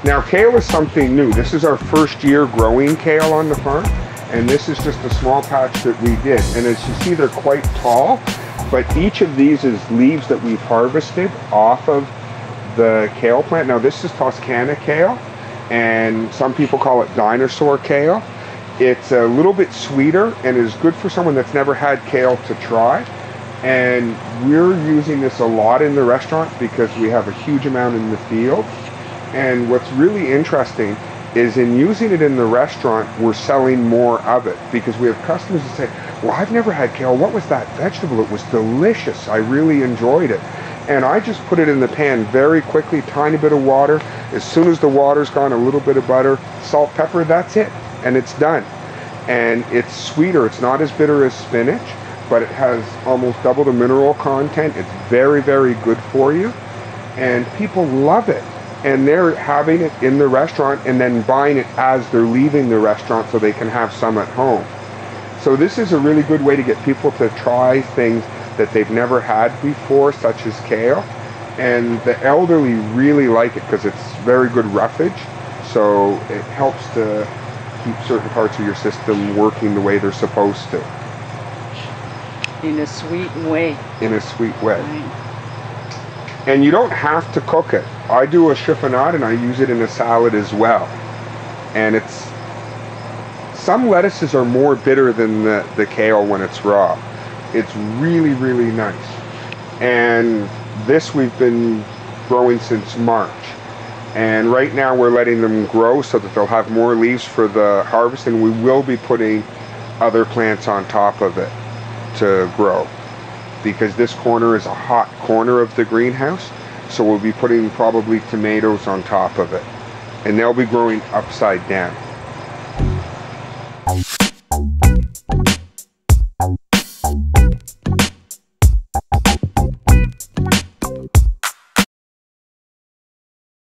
Now kale is something new. This is our first year growing kale on the farm, and this is just a small patch that we did. And as you see, they're quite tall, but each of these is leaves that we've harvested off of the kale plant. Now this is Toscana kale, and some people call it dinosaur kale. It's a little bit sweeter and is good for someone that's never had kale to try. And we're using this a lot in the restaurant because we have a huge amount in the field. And what's really interesting is in using it in the restaurant, we're selling more of it because we have customers that say, well, I've never had kale. What was that vegetable? It was delicious. I really enjoyed it. And I just put it in the pan very quickly, tiny bit of water. As soon as the water's gone, a little bit of butter, salt, pepper, that's it. And it's done. And it's sweeter. It's not as bitter as spinach, but it has almost double the mineral content. It's very, very good for you. And people love it. And they're having it in the restaurant and then buying it as they're leaving the restaurant so they can have some at home. So this is a really good way to get people to try things that they've never had before, such as kale. And the elderly really like it because it's very good roughage. So it helps to keep certain parts of your system working the way they're supposed to. In a sweet way. In a sweet way. Right. And you don't have to cook it. I do a chiffonade and I use it in a salad as well. And it's, some lettuces are more bitter than the kale when it's raw. It's really, really nice. And this we've been growing since March. And right now we're letting them grow so that they'll have more leaves for the harvest, and we will be putting other plants on top of it to grow. Because this corner is a hot corner of the greenhouse, so we'll be putting probably tomatoes on top of it, and they'll be growing upside down.